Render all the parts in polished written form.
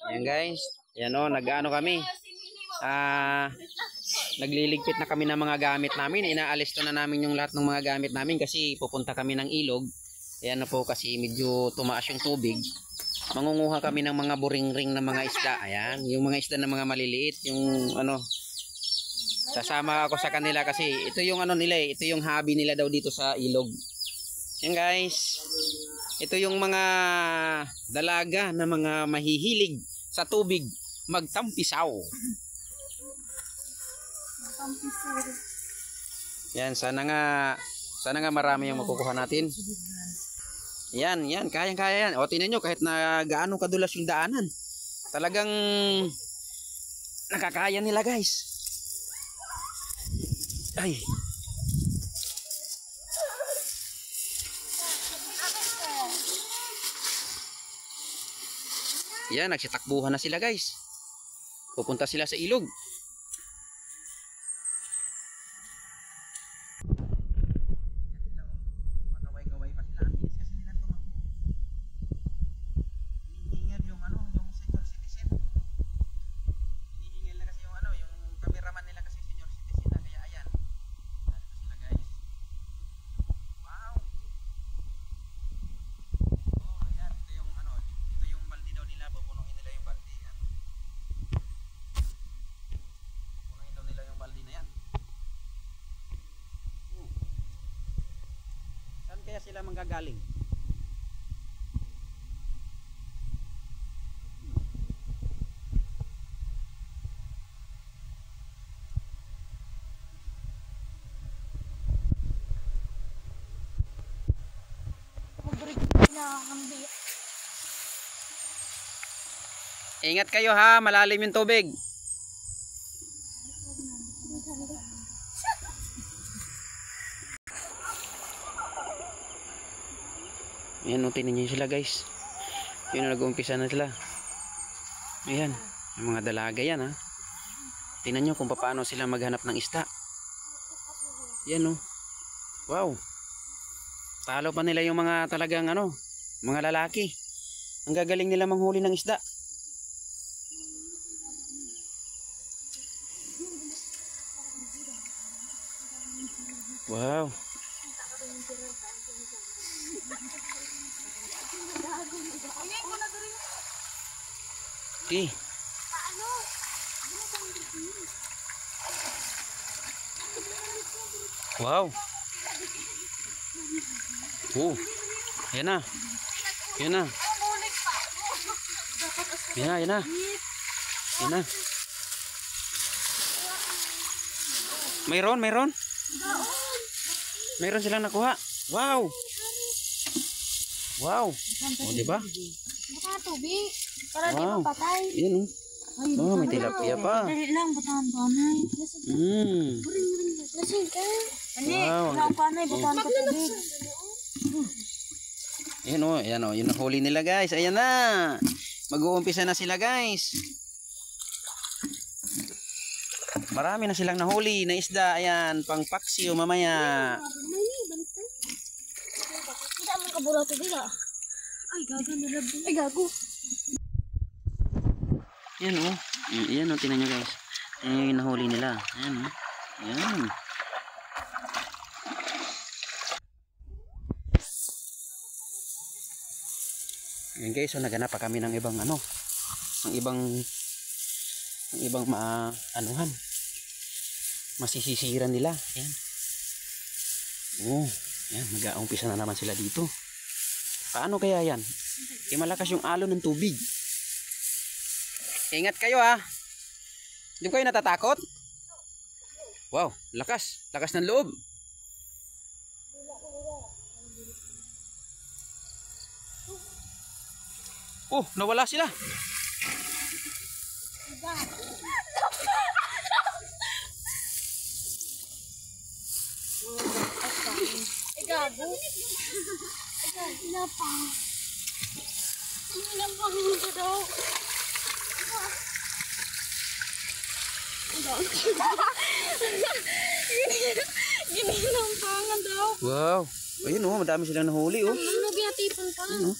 Ayan guys. Yan o, nag-ano kami. Nagliligpit na kami ng mga gamit namin. Inaalis na namin yung lahat ng mga gamit namin kasi pupunta kami ng ilog. Ayan na po kasi medyo tumaas yung tubig. Mangunguha kami ng mga buring-ring na mga isda. Ayan, yung mga isda na mga maliliit. Yung ano, sasama ako sa kanila kasi ito yung ano nila eh. Ito yung hobby nila daw dito sa ilog. Ayan guys. Ito yung mga dalaga na mga mahihilig sa tubig magtampisaw. Yan, sana nga marami yung makukuha natin. Yan, kayang-kaya yan. O, tingnan nyo, kahit na gaano kadulas yung daanan, talagang nakakaya nila guys. Ay. Yan, nagsitakbuhan na sila guys. Pupunta sila sa ilog. Kaya sila manggagaling. Ingat kayo ha, malalim yung tubig. Ayan, tingnan nyo sila guys. Yun, nag-uumpisa na sila. Ayan, yung mga dalaga yan ha. Tingnan nyo kung paano sila maghanap ng isda. Yan o. Wow. Talo pa nila yung mga talagang ano, mga lalaki. Ang gagaling nila manghuli ng isda. Wow. Okay. Wow. Yan na. Yan na. Yan na, yan na. Yan na. Mayroon. Mayroon silang nakuha. Wow. Wow. O, diba? Baka tubig. Para di Wow. mapatay. Yan o. Oh, may tilapia pa. Dali lang, batahan panay. Lasing ka. Wow. Batahan panay, batahan ka tubig. Yan o, yung nahuli nila guys. Ayan na. Mag-uumpisa na sila guys. Marami na silang nahuli na isda. Ayan, pang paksiw mamaya. Hindi mo kabura tubig ah. Ay, gago nilabing. Ay, gago. Yan o. Yan o, tingnan nyo guys. Ayan yung nahuli nila. Ayan o. Ayan. Ayan guys, so naghanap pa kami ng ibang ano. Ng ibang maanuhan. Masisisiran nila. Ayan. Ayan, mag-aumpisa na naman sila dito. Paano kaya yan? Malakas yung alon ng tubig. Ingat kayo ha. Hindi kayo natatakot? Wow, lakas. Lakas ng loob. Oh, nawala sila. Gago. Inapang. Inapang ka daw. Ginampangan daw. Wow. Ayun oh, madami silang nahuli oh. Ano bihatipon pa? Ayun oh.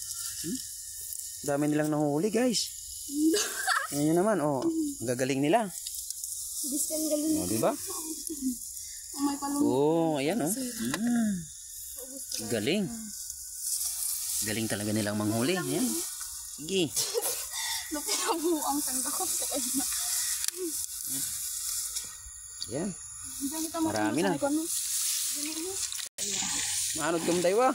Dami nilang nahuli guys. Tingnan nyo naman, oh. Ang gagaling nila. Diskan galing. Oh, di ba? May palong. Oh, ayan, oh. Galing. Galing talaga nilang manghuli. Ayan. Sige. Lupit ang buang tanda ko sa kanya. Ayan. Marami na. Maanod gamday wa.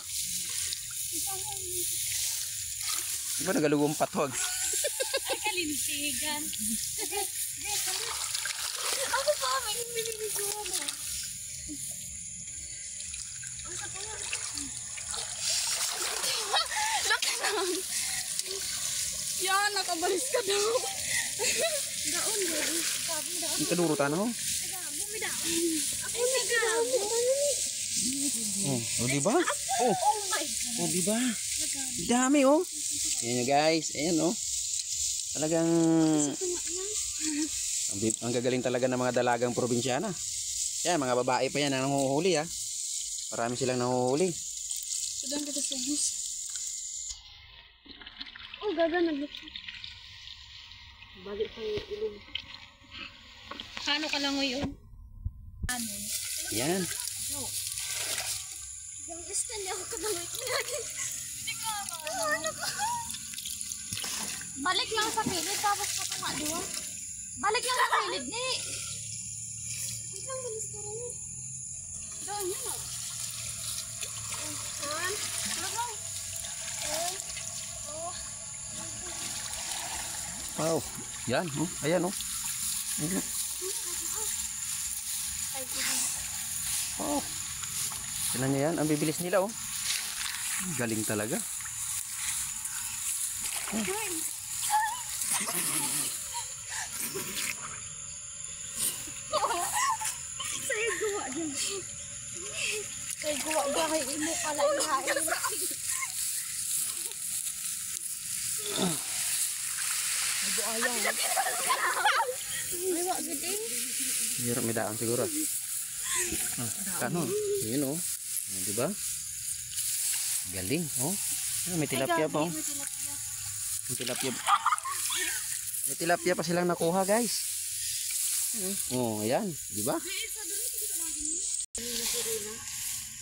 Diba nagalugong patwag? Kalintigan. Ako pa, may inbibigyan mo. Ang sa kuya. Laki na. Yan, nakabalis ka daw. Daon, daon. Sabi, daon. Ang kadurutan ho. Bumi daon. Ako na daon. Oh, di ba? Oh, Oh my God. oh, di ba? Dami oh. Ayan nyo guys, ayan oh. Talagang ang gagaling talaga ng mga dalagang probinsyana. Yan, mga babae pa yan ang nanguhuli ha. Marami silang nanguhuli. Sudan kita subus. Oh, gaga nagluto. Balik sa ilong. Kano ka lang ngayon? Ano? Yan. Yung stand ako kadamay ko lagi. Hindi ka ano ka? Balik lang sa kilid tapos katunga doon. Balik lang sa kilid ni. Wait lang, bilis ka rin. Doon yun o. One. Labang. Oh. Wow. Yan oh. Ayan oh. Ayan. Oh. Tignan nyo yan. Ang bibilis nila oh. Galing talaga. Oh. Saya gawa dyan. Saya gawa dyan kay imo pala ihain. Ibu ayaw. Ay, wag giding. Hirap may daan siguro. Ah, kano? Yun oh. Ah, diba? Galing oh. Ah, may tilapia pa oh. May tilapia. May tilapia pa silang nakuha guys. Oh, ayan. Diba?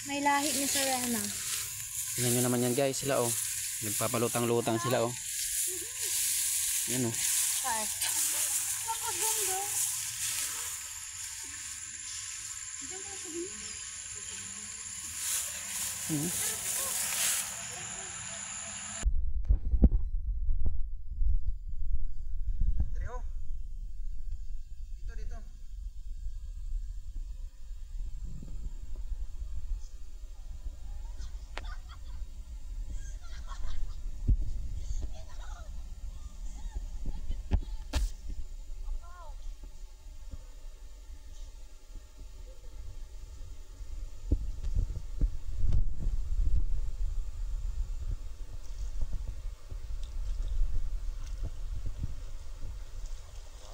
May lahi ni Serena. Tingnan nyo naman yan guys sila oh. Nagpapalutang-lutang sila oh. Yan oh. Sar. Napaganda. Dito.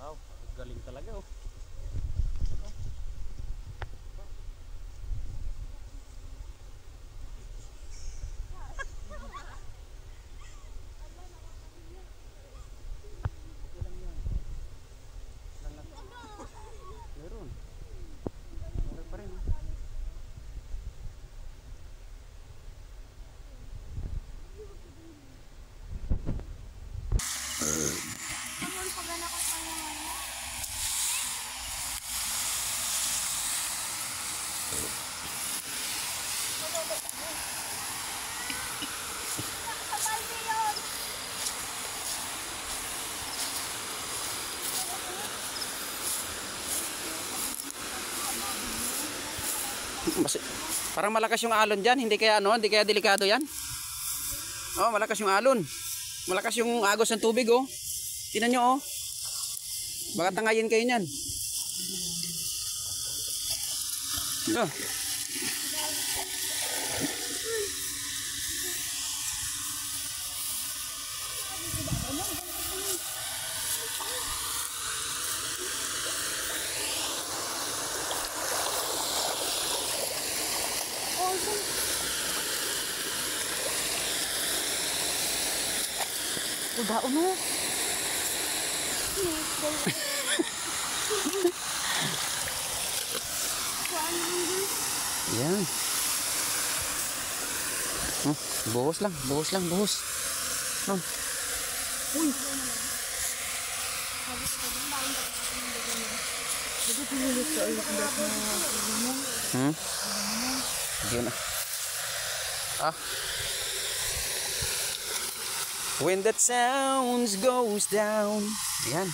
Wow, galing talaga oh. Meron. Meron pa rin oh. Ano pag anak ko sa mga Parang malakas yung alon dyan, hindi kaya ano, hindi kaya delikado yan. Oh, malakas yung alon. Malakas yung agos ng tubig oh. Tingnan nyo oh. Baka tangayin kayo niyan. Oh. Udah, Yan. Buhos lang, buhos lang, buhos. No. Uy. Yun na. When that sounds goes down. Ayan.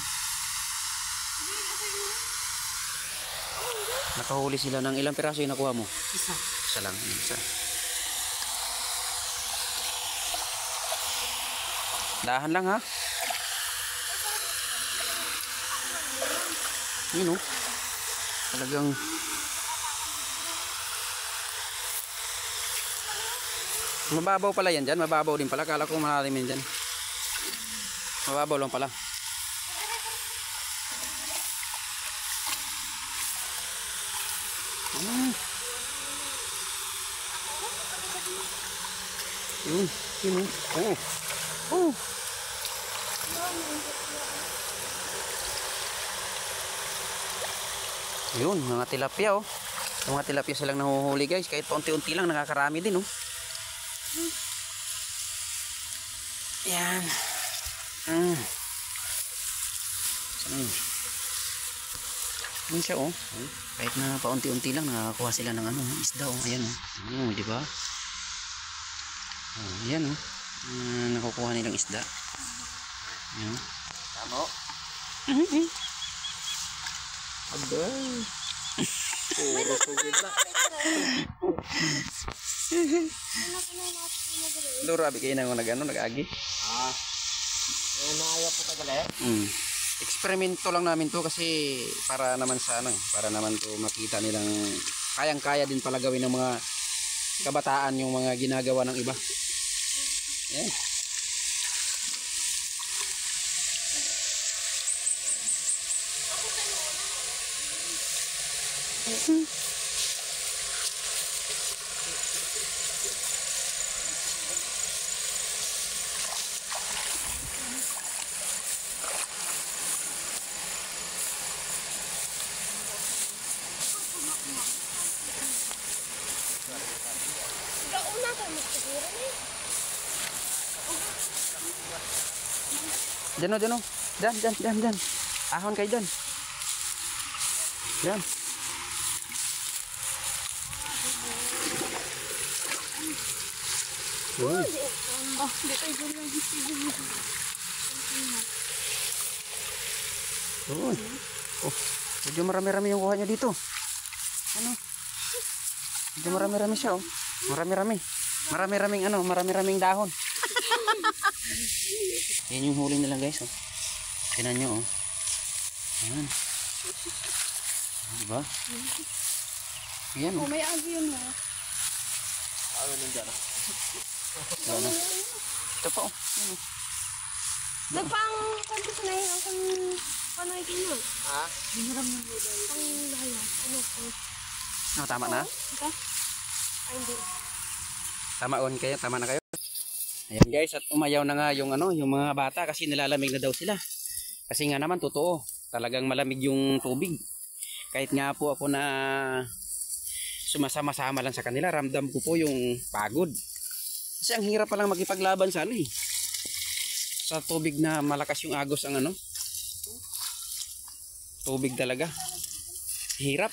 Nakahuli sila ng ilang piraso yung nakuha mo? Isa. Isa lang. Isa. Dahan lang ha. Yun o. Talagang mababaw pala yan dyan. Mababaw din pala. Kala ko malalim yan dyan. Mababaw lang pala. Yun. Yun o. Oh. Yun. Mga tilapia oh. Mga tilapia silang nahuhuli guys. Kahit paunti-unti lang nakakarami din oh. Yan. Yan siya oh. Kahit na paunti-unti lang nakakakuha sila ng ano, isda oh. Ayan oh. Di ba? Ayan oh. Nakukuha nilang isda. Ayan. Tama. Abay. Puro sugid na. Luro abi kayo nang nag-agi. Naayo po tagal Eksperimento lang namin to kasi para naman sa ano, para naman to makita nilang kayang-kaya din pala gawin ng mga kabataan yung mga ginagawa ng iba. Ayan. Diyan o, diyan o. Diyan. Ahon kayo diyan. Diyan. Oh, medyo marami-rami yung kuha nyo dito. Ano? Medyo marami-rami siya oh. Marami-rami. Marami-raming dahon. Yan yung huli nila guys oh. Tingnan nyo oh. Ayan. Diba? Ayan oh. May agi yun ha. Ano nandiyan? Ayan. Ito pa oh. Ayan, oh. Nagpang kanto sa nahin ang panoy kinyo. Ha? Binaram ng buday. Ang dahil. Ano po? Oh, tama na? Okay. Ay hindi. Tama na kayo. Ayan guys, at umayaw na nga yung ano, yung mga bata kasi nilalamig na daw sila. Kasi nga naman totoo, talagang malamig yung tubig. Kahit nga po ako na sumasama-sama lang sa kanila, ramdam ko po yung pagod. Kasi ang hirap palang makipaglaban sa ano eh. Sa tubig na malakas yung agos ang ano. Tubig talaga. Hirap.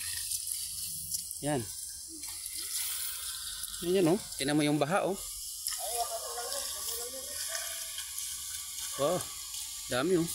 Yan. Yan oh, tingnan mo yung baha oh. Wow, dami oh.